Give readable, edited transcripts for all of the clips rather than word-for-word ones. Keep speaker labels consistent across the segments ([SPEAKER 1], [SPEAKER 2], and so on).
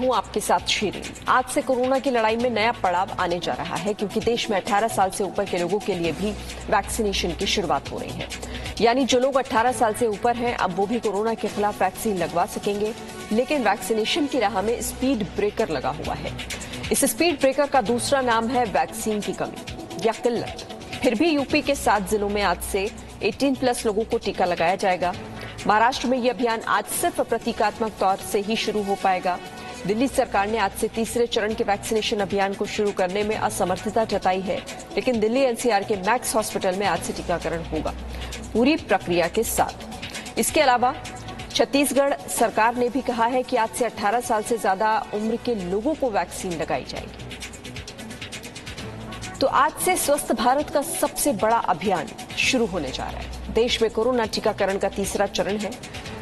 [SPEAKER 1] हूं आपके साथ शीरीन। आज से कोरोना की लड़ाई में नया पड़ाव आने जा रहा है, क्योंकि देश में 18 साल से ऊपर के लोगों के लिए भी वैक्सीनेशन की शुरुआत हो रही है। यानी जो लोग 18 साल से ऊपर हैं, अब वो भी कोरोना के खिलाफ वैक्सीन लगवा सकेंगे। लेकिन वैक्सीनेशन की राह में स्पीड ब्रेकर लगा हुआ है। इस स्पीड ब्रेकर का दूसरा नाम है वैक्सीन की कमी या किल्लत। फिर भी यूपी के 7 जिलों में आज से 18+ लोगों को टीका लगाया जाएगा। महाराष्ट्र में यह अभियान आज सिर्फ प्रतीकात्मक तौर से ही शुरू हो पाएगा। दिल्ली सरकार ने आज से तीसरे चरण के वैक्सीनेशन अभियान को शुरू करने में असमर्थता जताई है, लेकिन दिल्ली एनसीआर के मैक्स हॉस्पिटल में आज से टीकाकरण होगा पूरी प्रक्रिया के साथ। इसके अलावा छत्तीसगढ़ सरकार ने भी कहा है कि आज से 18 साल से ज्यादा उम्र के लोगों को वैक्सीन लगाई जाएगी। तो आज से स्वस्थ भारत का सबसे बड़ा अभियान शुरू होने जा रहा है। देश में कोरोना टीकाकरण का तीसरा चरण है।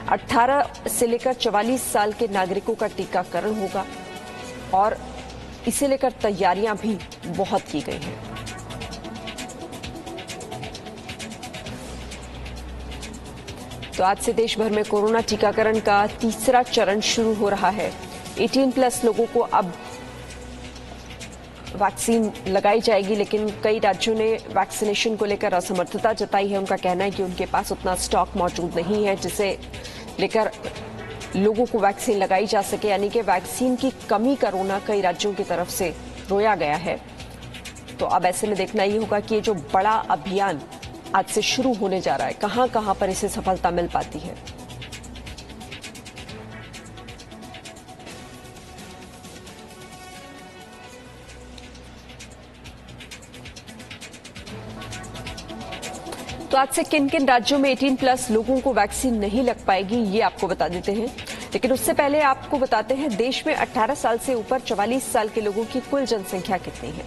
[SPEAKER 1] 18 से लेकर 44 साल के नागरिकों का टीकाकरण होगा और इसे लेकर तैयारियां भी बहुत की गई हैं। तो आज से देश भर में कोरोना टीकाकरण का तीसरा चरण शुरू हो रहा है। 18+ लोगों को अब वैक्सीन लगाई जाएगी, लेकिन कई राज्यों ने वैक्सीनेशन को लेकर असमर्थता जताई है। उनका कहना है कि उनके पास उतना स्टॉक मौजूद नहीं है जिसे लेकर लोगों को वैक्सीन लगाई जा सके। यानी कि वैक्सीन की कमी का रोना कई राज्यों की तरफ से रोया गया है। तो अब ऐसे में देखना ये होगा कि ये जो बड़ा अभियान आज से शुरू होने जा रहा है, कहां कहां पर इसे सफलता मिल पाती है। तो आज से किन किन राज्यों में 18+ लोगों को वैक्सीन नहीं लग पाएगी, ये आपको बता देते हैं। लेकिन उससे पहले आपको बताते हैं देश में 18 साल से ऊपर 44 साल के लोगों की कुल जनसंख्या कितनी है।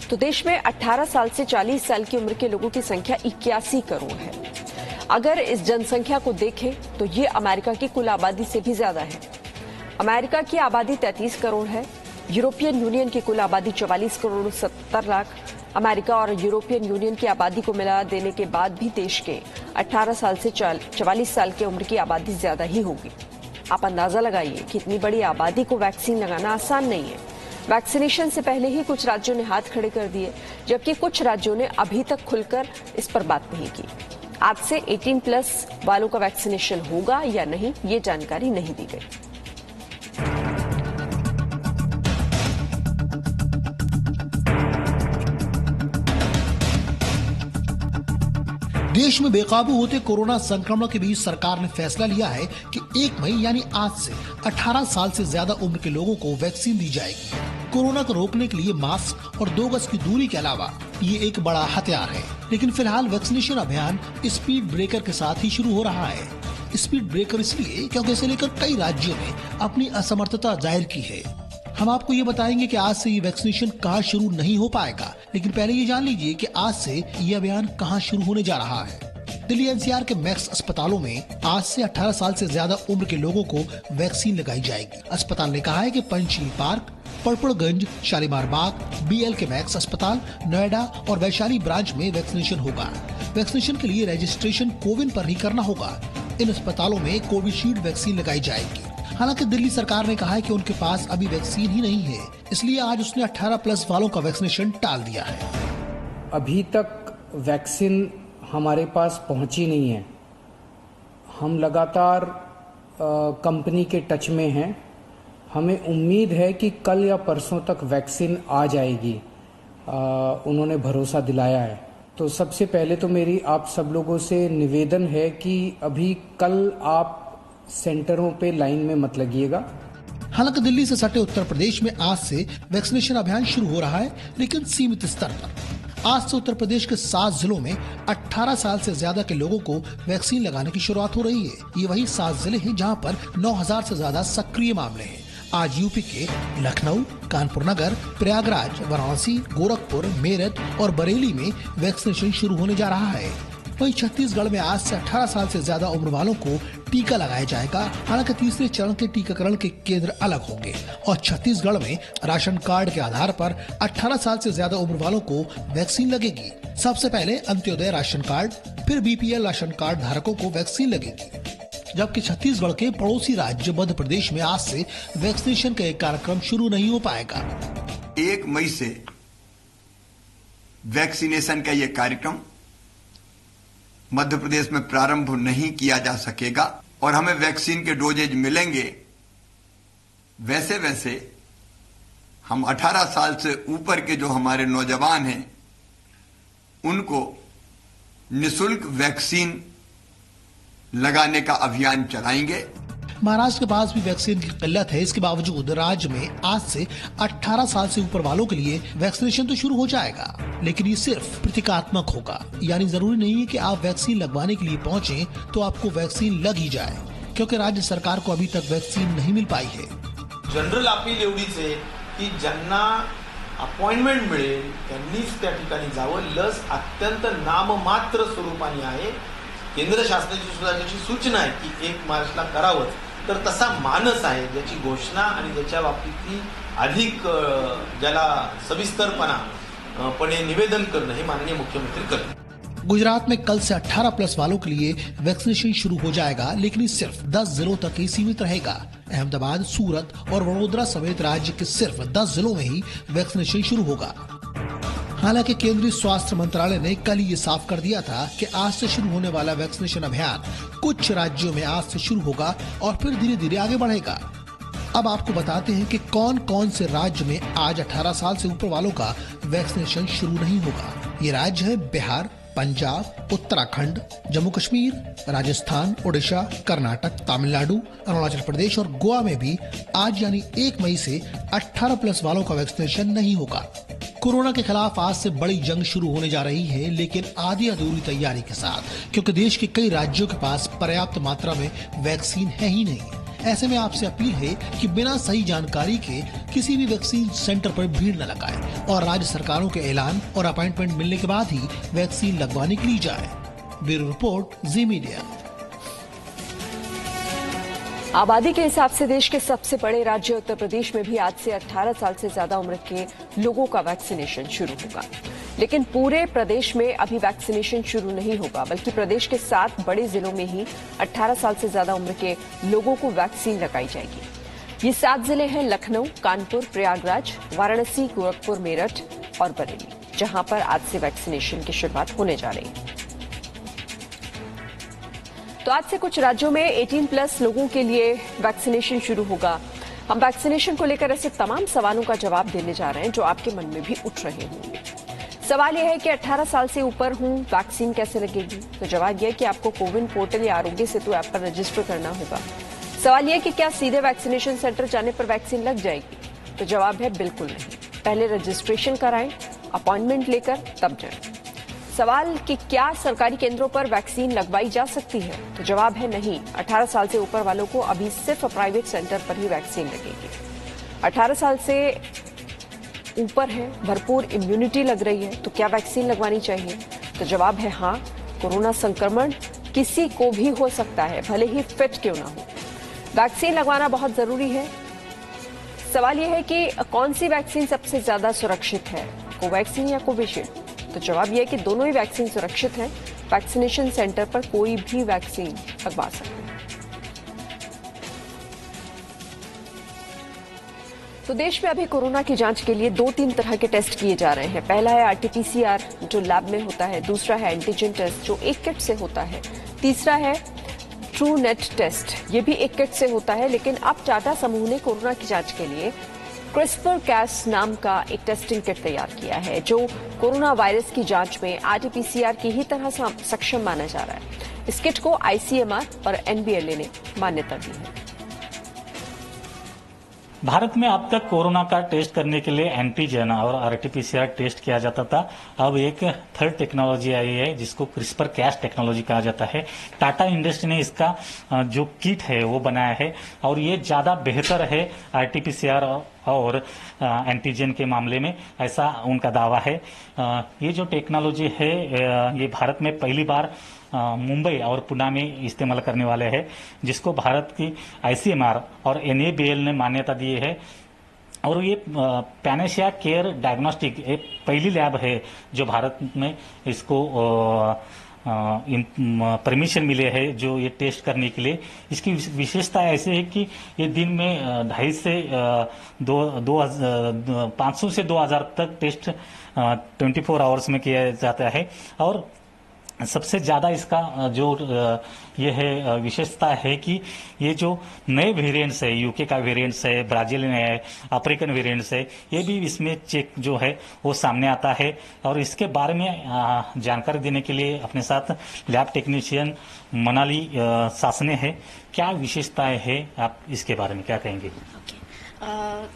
[SPEAKER 1] तो देश में 18 साल से 40 साल की उम्र के लोगों की संख्या 81 करोड़ है। अगर इस जनसंख्या को देखें तो ये अमेरिका की कुल आबादी से भी ज्यादा है। अमेरिका की आबादी 33 करोड़ है। यूरोपियन यूनियन की कुल आबादी 44 करोड़ 70 लाख। अमेरिका और यूरोपियन यूनियन की आबादी को मिला देने के बाद भी देश के 18 साल से 44 साल की उम्र की आबादी ज्यादा ही होगी। आप अंदाजा लगाइए कि इतनी बड़ी आबादी को वैक्सीन लगाना आसान नहीं है। वैक्सीनेशन से पहले ही कुछ राज्यों ने हाथ खड़े कर दिए, जबकि कुछ राज्यों ने अभी तक खुलकर इस पर बात नहीं की। आज से 18+ वालों का वैक्सीनेशन होगा या नहीं, ये जानकारी नहीं दी गई।
[SPEAKER 2] देश में बेकाबू होते कोरोना संक्रमण के बीच सरकार ने फैसला लिया है कि 1 मई यानी आज से 18 साल से ज्यादा उम्र के लोगों को वैक्सीन दी जाएगी। कोरोना को रोकने के लिए मास्क और 2 गज की दूरी के अलावा ये एक बड़ा हथियार है। लेकिन फिलहाल वैक्सीनेशन अभियान स्पीड ब्रेकर के साथ ही शुरू हो रहा है। स्पीड ब्रेकर इसलिए क्योंकि इसे लेकर कई राज्यों ने अपनी असमर्थता जाहिर की है। हम आपको ये बताएंगे कि आज से ये वैक्सीनेशन कहाँ शुरू नहीं हो पाएगा, लेकिन पहले ये जान लीजिए कि आज से ये अभियान कहाँ शुरू होने जा रहा है। दिल्ली एनसीआर के मैक्स अस्पतालों में आज से 18 साल से ज्यादा उम्र के लोगों को वैक्सीन लगाई जाएगी। अस्पताल ने कहा है कि पंचशील पार्क, पड़पड़गंज, शालीमार बाग, BL के मैक्स अस्पताल, नोएडा और वैशाली ब्रांच में वैक्सीनेशन होगा। वैक्सीनेशन के लिए रजिस्ट्रेशन कोविन पर ही करना होगा। इन अस्पतालों में कोविशील्ड वैक्सीन लगाई जाएगी। हालांकि दिल्ली सरकार ने कहा है कि उनके पास अभी वैक्सीन ही नहीं है, इसलिए आज उसने 18+ वालों का वैक्सीनेशन टाल दिया है।
[SPEAKER 3] अभी तक वैक्सीन हमारे पास पहुंची नहीं है। हम लगातार कंपनी के टच में हैं। हमें उम्मीद है कि कल या परसों तक वैक्सीन आ जाएगी। उन्होंने भरोसा दिलाया है। तो सबसे पहले तो मेरी आप सब लोगों से निवेदन है कि अभी कल आप सेंटरों पे लाइन में मत लगिएगा।
[SPEAKER 2] हालांकि दिल्ली से सटे उत्तर प्रदेश में आज से वैक्सीनेशन अभियान शुरू हो रहा है, लेकिन सीमित स्तर पर। आज से उत्तर प्रदेश के 7 जिलों में 18 साल से ज्यादा के लोगों को वैक्सीन लगाने की शुरुआत हो रही है। ये वही 7 जिले हैं जहां पर 9000 से ज्यादा सक्रिय मामले हैं। आज यूपी के लखनऊ, कानपुर नगर, प्रयागराज, वाराणसी, गोरखपुर, मेरठ और बरेली में वैक्सीनेशन शुरू होने जा रहा है। वहीं छत्तीसगढ़ में आज से 18 साल से ज्यादा उम्र वालों को टीका लगाया जाएगा। हालांकि तीसरे चरण के टीकाकरण के केंद्र अलग होंगे और छत्तीसगढ़ में राशन कार्ड के आधार पर 18 साल से ज्यादा उम्र वालों को वैक्सीन लगेगी। सबसे पहले अंत्योदय राशन कार्ड, फिर BPL राशन कार्ड धारकों को वैक्सीन लगेगी। जबकि छत्तीसगढ़ के पड़ोसी राज्य मध्य प्रदेश में आज से वैक्सीनेशन का एक कार्यक्रम शुरू नहीं हो पाएगा।
[SPEAKER 4] 1 मई से वैक्सीनेशन का यह कार्यक्रम मध्य प्रदेश में प्रारंभ नहीं किया जा सकेगा और हमें वैक्सीन के डोजेज मिलेंगे वैसे वैसे हम 18 साल से ऊपर के जो हमारे नौजवान हैं उनको निःशुल्क वैक्सीन लगाने का अभियान चलाएंगे।
[SPEAKER 2] महाराष्ट्र के पास भी वैक्सीन की किल्लत है। इसके बावजूद राज्य में आज से 18 साल से ऊपर वालों के लिए वैक्सीनेशन तो शुरू हो जाएगा, लेकिन ये सिर्फ प्रतीकात्मक होगा। यानी जरूरी नहीं है कि आप वैक्सीन लगवाने के लिए पहुंचे तो आपको वैक्सीन लग ही जाए, क्योंकि राज्य सरकार को अभी तक वैक्सीन नहीं मिल पाई है।
[SPEAKER 5] जनरल अपील एवढीच आहे की ज्यांना अपॉइंटमेंट मिळेल त्यांनीच त्या ठिकाणी जावं। लस अत्यंत नाममात्र स्वरूपाने आहे। केंद्र शासनाची सुद्धा त्याची सूचना आहे की 1 मार्चला करावं, तर तसा मानस आहे ज्याची घोषणा आणि ज्याच्या बाबतीतली अधिक ज्याला सविस्तरपणे निवेदन करणं हे माननीय मुख्यमंत्री करतील।
[SPEAKER 2] गुजरात में कल से 18 प्लस वालों के लिए वैक्सीनेशन शुरू हो जाएगा, लेकिन ये सिर्फ 10 जिलों तक ही सीमित रहेगा। अहमदाबाद, सूरत और वडोदरा समेत राज्य के सिर्फ 10 जिलों में ही वैक्सीनेशन शुरू होगा। हालांकि केंद्रीय स्वास्थ्य मंत्रालय ने कल ही ये साफ कर दिया था कि आज से शुरू होने वाला वैक्सीनेशन अभियान कुछ राज्यों में आज से शुरू होगा और फिर धीरे धीरे आगे बढ़ेगा। अब आपको बताते हैं कि कौन कौन से राज्य में आज 18 साल से ऊपर वालों का वैक्सीनेशन शुरू नहीं होगा। ये राज्य है बिहार, पंजाब, उत्तराखंड, जम्मू कश्मीर, राजस्थान, ओडिशा, कर्नाटक, तमिलनाडु, अरुणाचल प्रदेश और गोवा में भी आज यानी 1 मई से 18 प्लस वालों का वैक्सीनेशन नहीं होगा। कोरोना के खिलाफ आज से बड़ी जंग शुरू होने जा रही है, लेकिन आधी अधूरी तैयारी के साथ, क्योंकि देश के कई राज्यों के पास पर्याप्त मात्रा में वैक्सीन है ही नहीं। ऐसे में आपसे अपील है कि बिना सही जानकारी के किसी भी वैक्सीन सेंटर पर भीड़ न लगाएं और राज्य सरकारों के ऐलान और अपॉइंटमेंट मिलने के बाद ही वैक्सीन लगवाने के लिए जाएं। ब्यूरो रिपोर्ट, जी मीडिया।
[SPEAKER 1] आबादी के हिसाब से देश के सबसे बड़े राज्य उत्तर प्रदेश में भी आज से 18 साल से ज्यादा उम्र के लोगों का वैक्सीनेशन शुरू होगा, लेकिन पूरे प्रदेश में अभी वैक्सीनेशन शुरू नहीं होगा, बल्कि प्रदेश के 7 बड़े जिलों में ही 18 साल से ज्यादा उम्र के लोगों को वैक्सीन लगाई जाएगी। ये 7 जिले हैं लखनऊ, कानपुर, प्रयागराज, वाराणसी, गोरखपुर, मेरठ और बरेली, जहां पर आज से वैक्सीनेशन की शुरुआत होने जा रही है। तो आज से कुछ राज्यों में 18 प्लस लोगों के लिए वैक्सीनेशन शुरू होगा। हम वैक्सीनेशन को लेकर ऐसे तमाम सवालों का जवाब देने जा रहे हैं जो आपके मन में भी उठ रहे होंगे। सवाल यह है कि 18 साल से ऊपर हूं, वैक्सीन कैसे लगेगी? तो जवाब यह है कि आपको कोविन पोर्टल या आरोग्य सेतु ऐप पर रजिस्टर करना होगा। सवाल यह है कि क्या सीधे वैक्सीनेशन सेंटर जाने पर वैक्सीन लग जाएगी? तो जवाब है बिल्कुल नहीं। पहले रजिस्ट्रेशन कराएं, अपॉइंटमेंट लेकर तब जाएं। सवाल कि क्या सरकारी केंद्रों पर वैक्सीन लगवाई जा सकती है? तो जवाब है नहीं। 18 साल से ऊपर वालों को अभी सिर्फ प्राइवेट सेंटर पर ही वैक्सीन लगेगी। 18 साल से ऊपर है, भरपूर इम्यूनिटी लग रही है, तो क्या वैक्सीन लगवानी चाहिए? तो जवाब है हाँ। कोरोना संक्रमण किसी को भी हो सकता है, भले ही फिट क्यों ना हो। वैक्सीन लगवाना बहुत जरूरी है। सवाल यह है कि कौन सी वैक्सीन सबसे ज्यादा सुरक्षित है, कोवैक्सीन या कोविशील्ड? तो जवाब यह है कि दोनों ही वैक्सीन सुरक्षित हैं। वैक्सीनेशन सेंटर पर कोई भी वैक्सीन लगवा सकते हैं। तो देश में अभी कोरोना की जांच के लिए 2-3 तरह के टेस्ट किए जा रहे हैं। पहला है आरटीपीसीआर जो लैब में होता है, दूसरा है एंटीजन टेस्ट जो एक किट से होता है, तीसरा है ट्रू नेट टेस्ट, ये भी एक किट से होता है। लेकिन अब टाटा समूह ने कोरोना की जांच के लिए क्रिस्पर-कैस नाम का एक टेस्टिंग किट तैयार किया है जो कोरोना वायरस की जांच में आरटीपीसीआर की ही तरह सक्षम माना जा रहा है। इस किट को आईसीएमआर और एनबीएलए ने मान्यता दी है।
[SPEAKER 6] भारत में अब तक कोरोना का टेस्ट करने के लिए एंटीजन और आरटीपीसीआर टेस्ट किया जाता था। अब एक थर्ड टेक्नोलॉजी आई है जिसको क्रिस्पर कैस टेक्नोलॉजी कहा जाता है। टाटा इंडस्ट्री ने इसका जो किट है वो बनाया है और ये ज्यादा बेहतर है आरटीपीसीआर और एंटीजन के मामले में, ऐसा उनका दावा है। ये जो टेक्नोलॉजी है ये भारत में पहली बार मुंबई और पुणे में इस्तेमाल करने वाले हैं, जिसको भारत की आईसीएमआर और एनएबीएल ने मान्यता दी है। और ये पैनेशिया केयर डायग्नोस्टिक एक पहली लैब है जो भारत में इसको परमिशन मिले है जो ये टेस्ट करने के लिए। इसकी विशेषता ऐसे है कि ये दिन में 250 से 500 से 2000 तक टेस्ट 24 आवर्स में किया जाता है। और सबसे ज़्यादा इसका जो ये है विशेषता है कि ये जो नए वेरिएंट्स है, यूके का वेरिएंट्स है, ब्राजीलियन है, अफ्रीकन वेरिएंट्स है, ये भी इसमें चेक जो है वो सामने आता है। और इसके बारे में जानकारी देने के लिए अपने साथ लैब टेक्नीशियन मनाली सासने है। क्या विशेषताएं है, आप इसके बारे में क्या कहेंगे?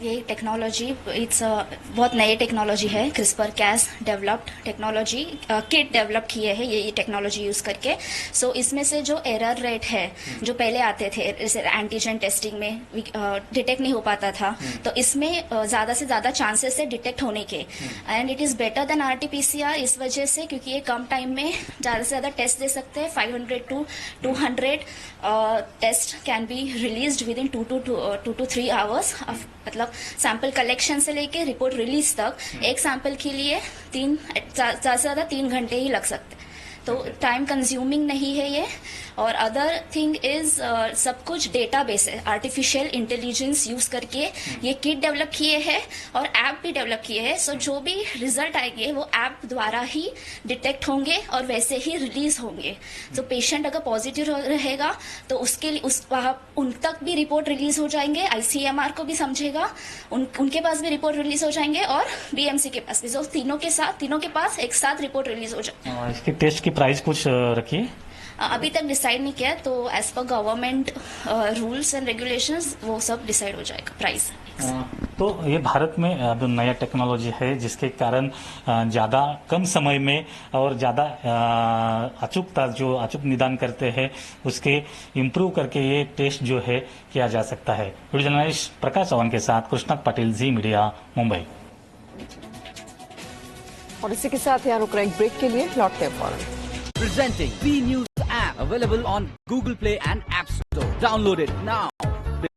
[SPEAKER 7] ये टेक्नोलॉजी बहुत नई टेक्नोलॉजी है। CRISPR Cas developed technology kit develop किए हैं ये टेक्नोलॉजी यूज करके। सो इसमें से जो एरर रेट है जो पहले आते थे जैसे एंटीजन टेस्टिंग में डिटेक्ट नहीं हो पाता था, तो इसमें ज्यादा से ज्यादा चांसेस है डिटेक्ट होने के। And it is better than RT-PCR इस वजह से क्योंकि ये कम टाइम में ज्यादा से ज्यादा टेस्ट दे सकते हैं। 500 to 200 test can be released within 2 to 3 hours. मतलब सैंपल कलेक्शन से लेके रिपोर्ट रिलीज तक एक सैंपल के लिए ज्यादा से ज्यादा 3 घंटे ही लग सकते हैं, तो टाइम कंज्यूमिंग नहीं है ये। और अदर थिंग इज सब कुछ डेटाबेस है, आर्टिफिशियल इंटेलिजेंस यूज करके ये किट डेवलप किए हैं और ऐप भी डेवलप किए हैं। सो जो भी रिजल्ट आएंगे वो ऐप द्वारा ही डिटेक्ट होंगे और वैसे ही रिलीज होंगे। तो पेशेंट अगर पॉजिटिव रहेगा तो उसके लिए उन तक भी रिपोर्ट रिलीज हो जाएंगे, ICMR को भी समझेगा, उनके पास भी रिपोर्ट रिलीज हो जाएंगे और BMC के पास भी। तो तीनों के पास एक साथ रिपोर्ट रिलीज हो जाए।
[SPEAKER 6] इसके टेस्ट की प्राइस कुछ रखिए?
[SPEAKER 7] अभी तक डिसाइड नहीं किया, तो as per government rules and regulations वो सब डिसाइड हो जाएगा प्राइस।
[SPEAKER 6] तो ये भारत में अब नया टेक्नोलॉजी है जिसके कारण ज़्यादा कम समय में और ज़्यादा अचूक निदान करते हैं उसके इम्प्रूव करके ये टेस्ट जो है किया जा सकता है। वीडियो जर्नलिस्ट प्रकाश चौहान के साथ कृष्णक पटेल, जी मीडिया, मुंबई।
[SPEAKER 1] और इसी के साथ यहाँ रुक रहे हैं ब्रेक के लिए, लौटते हैं फौरन।
[SPEAKER 8] Presenting B News app available on Google Play and App Store. Download it now.